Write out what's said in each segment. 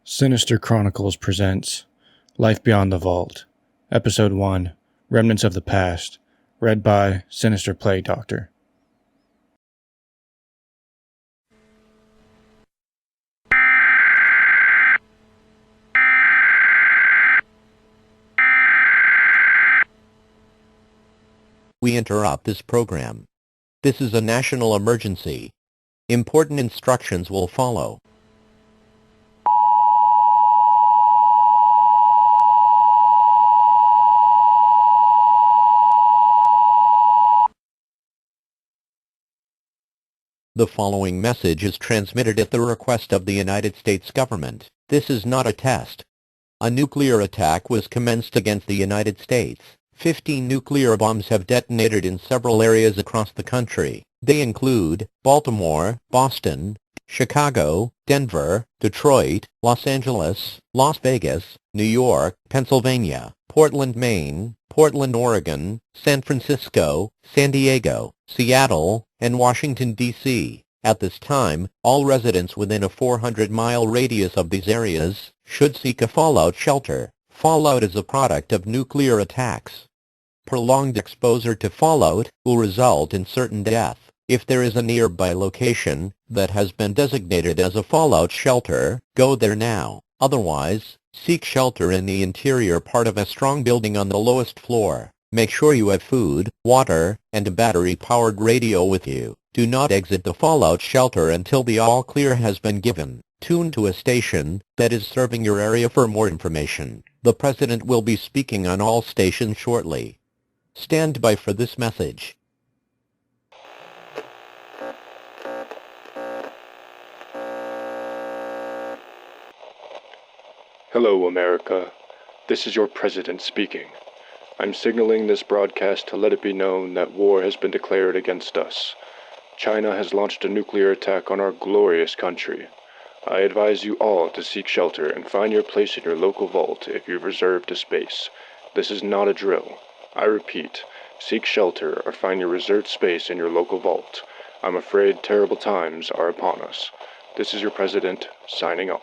Sinister Chronicles presents Life Beyond the Vault, Episode 1, Remnants of the Past, read by Sinister Play Doctor. We interrupt this program. This is a national emergency. Important instructions will follow. The following message is transmitted at the request of the United States government. This is not a test. A nuclear attack was commenced against the United States. 15 nuclear bombs have detonated in several areas across the country. They include Baltimore, Boston, Chicago, Denver, Detroit, Los Angeles, Las Vegas, New York, Pennsylvania, Portland, Maine, Portland, Oregon, San Francisco, San Diego, Seattle, and Washington, D.C. At this time, all residents within a 400-mile radius of these areas should seek a fallout shelter. Fallout is a product of nuclear attacks. Prolonged exposure to fallout will result in certain death. If there is a nearby location that has been designated as a fallout shelter, go there now. Otherwise, seek shelter in the interior part of a strong building on the lowest floor. Make sure you have food, water, and a battery-powered radio with you. Do not exit the fallout shelter until the all-clear has been given. Tune to a station that is serving your area for more information. The President will be speaking on all stations shortly. Stand by for this message. Hello, America. This is your President speaking. I'm signaling this broadcast to let it be known that war has been declared against us. China has launched a nuclear attack on our glorious country. I advise you all to seek shelter and find your place in your local vault if you've reserved a space. This is not a drill. I repeat, seek shelter or find your reserved space in your local vault. I'm afraid terrible times are upon us. This is your President, signing off.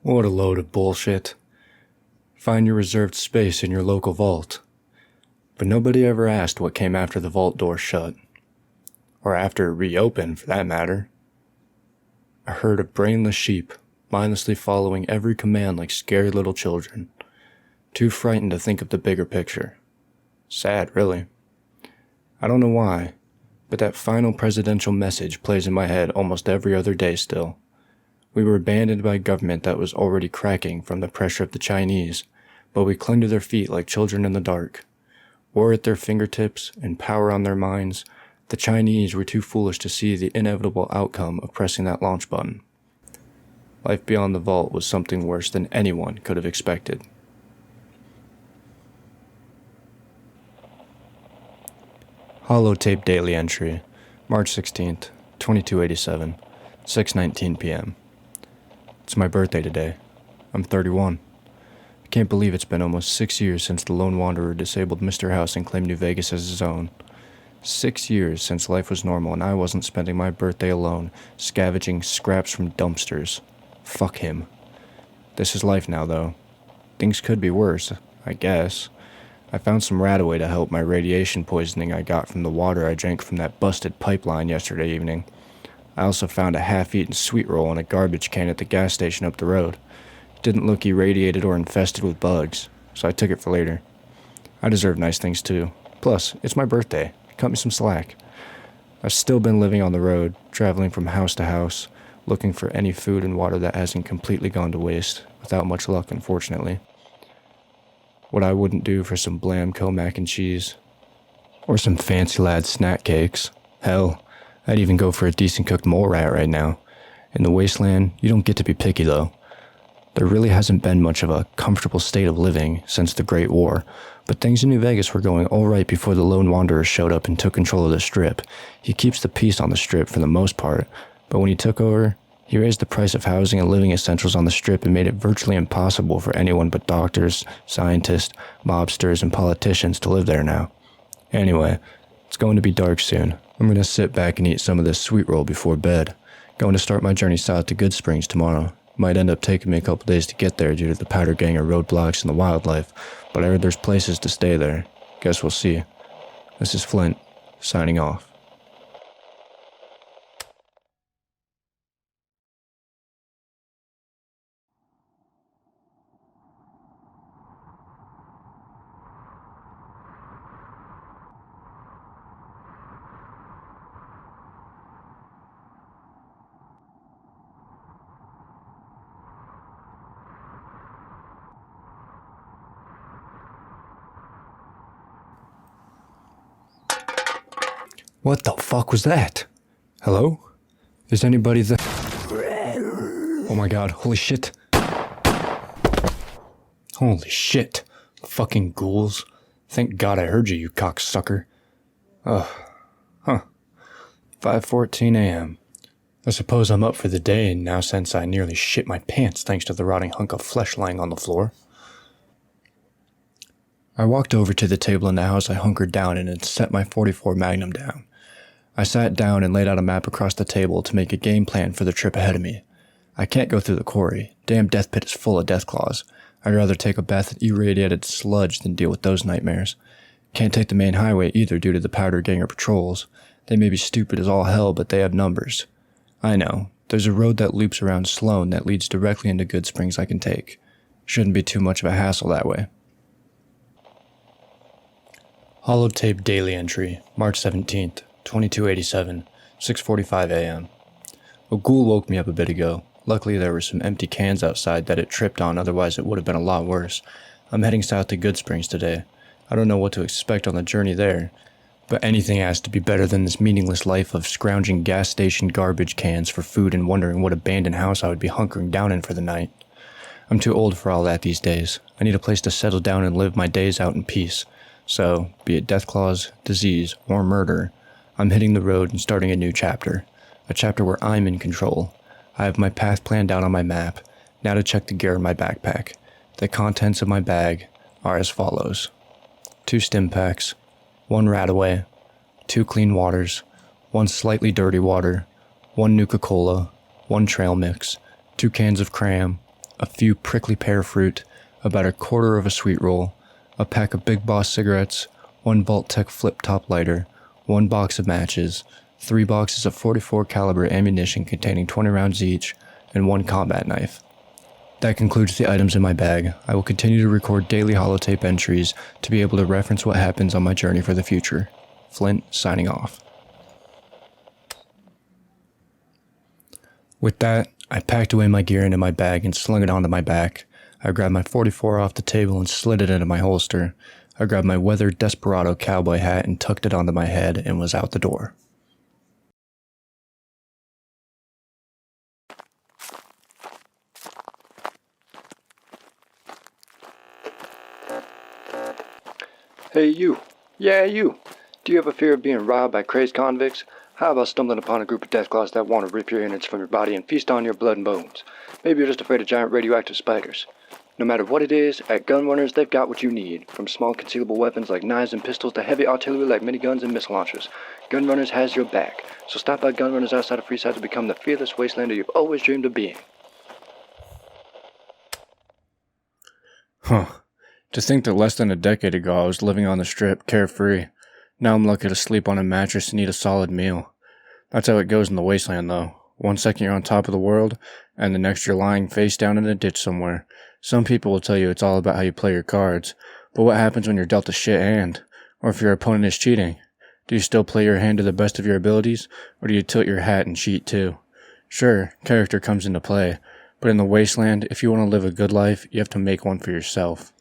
What a load of bullshit. Find your reserved space in your local vault. But nobody ever asked what came after the vault door shut. Or after it reopened, for that matter. A herd of brainless sheep, mindlessly following every command like scared little children. Too frightened to think of the bigger picture. Sad, really. I don't know why, but that final presidential message plays in my head almost every other day still. We were abandoned by a government that was already cracking from the pressure of the Chinese, but we clung to their feet like children in the dark. War at their fingertips and power on their minds, the Chinese were too foolish to see the inevitable outcome of pressing that launch button. Life beyond the vault was something worse than anyone could have expected. Holotape Daily Entry, March 16th, 2287, 6:19 p.m. It's my birthday today. I'm 31. I can't believe it's been almost 6 years since the lone wanderer disabled Mr. House and claimed New Vegas as his own. 6 years since life was normal and I wasn't spending my birthday alone, scavenging scraps from dumpsters. Fuck him. This is life now, though. Things could be worse, I guess. I found some Radaway to help my radiation poisoning I got from the water I drank from that busted pipeline yesterday evening. I also found a half-eaten sweet roll in a garbage can at the gas station up the road. It didn't look irradiated or infested with bugs, so I took it for later. I deserve nice things too. Plus, it's my birthday. Cut me some slack. I've still been living on the road, traveling from house to house, looking for any food and water that hasn't completely gone to waste, without much luck, unfortunately. What I wouldn't do for some Blamco mac and cheese. Or some fancy lad snack cakes. Hell, I'd even go for a decent cooked mole rat right now. In the wasteland, you don't get to be picky though. There really hasn't been much of a comfortable state of living since the Great War, but things in New Vegas were going alright before the Lone Wanderer showed up and took control of the Strip. He keeps the peace on the Strip for the most part, but when he took over, he raised the price of housing and living essentials on the Strip and made it virtually impossible for anyone but doctors, scientists, mobsters, and politicians to live there now. Anyway, it's going to be dark soon. I'm going to sit back and eat some of this sweet roll before bed. Going to start my journey south to Good Springs tomorrow. Might end up taking me a couple days to get there due to the powder ganger roadblocks and the wildlife, but I heard there's places to stay there. Guess we'll see. This is Flint, signing off. What the fuck was that? Hello? Is anybody there? Oh my god, holy shit. Holy shit. Fucking ghouls. Thank God I heard you, you cocksucker. Ugh. Huh. 5:14 a.m. I suppose I'm up for the day now since I nearly shit my pants thanks to the rotting hunk of flesh lying on the floor. I walked over to the table in the house I hunkered down in and set my .44 Magnum down. I sat down and laid out a map across the table to make a game plan for the trip ahead of me. I can't go through the quarry. Damn death pit is full of death claws. I'd rather take a bath in irradiated sludge than deal with those nightmares. Can't take the main highway either due to the powder ganger patrols. They may be stupid as all hell, but they have numbers. I know. There's a road that loops around Sloan that leads directly into Good Springs I can take. Shouldn't be too much of a hassle that way. Holotape Daily Entry, March 17th, 2287, 6:45 a.m. A ghoul woke me up a bit ago. Luckily there were some empty cans outside that it tripped on, otherwise it would have been a lot worse. I'm heading south to Good Springs today. I don't know what to expect on the journey there, but anything has to be better than this meaningless life of scrounging gas station garbage cans for food and wondering what abandoned house I would be hunkering down in for the night. I'm too old for all that these days. I need a place to settle down and live my days out in peace. So, be it deathclaws, disease, or murder, I'm hitting the road and starting a new chapter. A chapter where I'm in control. I have my path planned out on my map. Now to check the gear in my backpack. The contents of my bag are as follows. 2 stim packs, 1 Radaway, 2 clean waters, 1 slightly dirty water, 1 Nuka-Cola, 1 trail mix, 2 cans of cram, a few prickly pear fruit, about a quarter of a sweet roll, a pack of Big Boss cigarettes, 1 Vault-Tec flip-top lighter, 1 box of matches, 3 boxes of .44 caliber ammunition containing 20 rounds each, and 1 combat knife. That concludes the items in my bag. I will continue to record daily holotape entries to be able to reference what happens on my journey for the future. Flint, signing off. With that, I packed away my gear into my bag and slung it onto my back. I grabbed my .44 off the table and slid it into my holster. I grabbed my weathered Desperado cowboy hat and tucked it onto my head and was out the door. Hey you. Yeah, you. Do you have a fear of being robbed by crazed convicts? How about stumbling upon a group of deathclaws that want to rip your innards from your body and feast on your blood and bones? Maybe you're just afraid of giant radioactive spiders. No matter what it is, at Gun Runners they've got what you need, from small concealable weapons like knives and pistols to heavy artillery like miniguns and missile launchers. Gun Runners has your back, so stop by Gun Runners outside of Freeside to become the fearless wastelander you've always dreamed of being. Huh. To think that less than a decade ago I was living on the Strip, carefree. Now I'm lucky to sleep on a mattress and eat a solid meal. That's how it goes in the wasteland, though. 1 second you're on top of the world, and the next you're lying face down in a ditch somewhere. Some people will tell you it's all about how you play your cards, but what happens when you're dealt a shit hand? Or if your opponent is cheating? Do you still play your hand to the best of your abilities, or do you tilt your hat and cheat too? Sure, character comes into play, but in the wasteland, if you want to live a good life, you have to make one for yourself.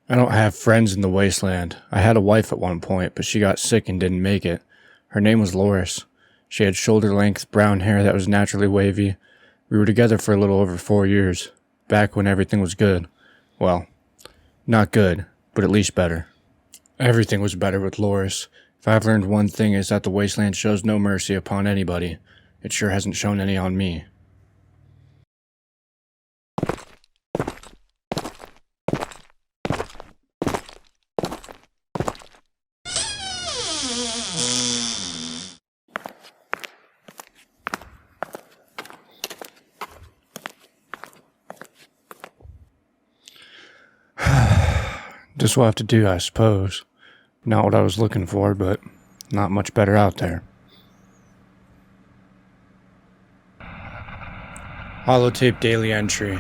I don't have friends in the wasteland. I had a wife at one point, but she got sick and didn't make it. Her name was Loris. She had shoulder-length brown hair that was naturally wavy. We were together for a little over 4 years, back when everything was good. Well, not good, but at least better. Everything was better with Loris. If I've learned one thing, is that the wasteland shows no mercy upon anybody. It sure hasn't shown any on me. Just will have to do, I suppose. Not what I was looking for, but not much better out there. Holotape Daily Entry,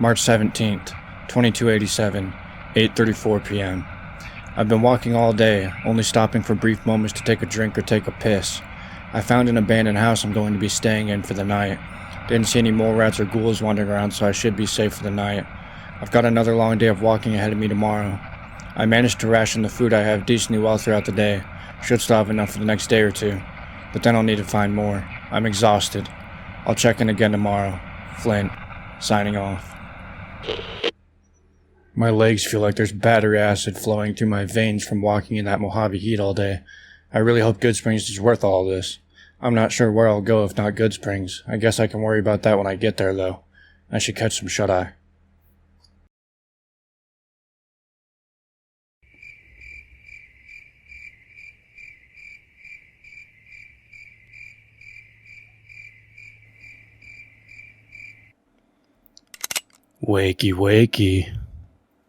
March 17th, 2287, 8:34 p.m. I've been walking all day, only stopping for brief moments to take a drink or take a piss. I found an abandoned house I'm going to be staying in for the night. Didn't see any mole rats or ghouls wandering around, so I should be safe for the night. I've got another long day of walking ahead of me tomorrow. I managed to ration the food I have decently well throughout the day. Should still have enough for the next day or two. But then I'll need to find more. I'm exhausted. I'll check in again tomorrow. Flint, signing off. My legs feel like there's battery acid flowing through my veins from walking in that Mojave heat all day. I really hope Good Springs is worth all this. I'm not sure where I'll go if not Good Springs. I guess I can worry about that when I get there, though. I should catch some shut-eye. Wakey, wakey.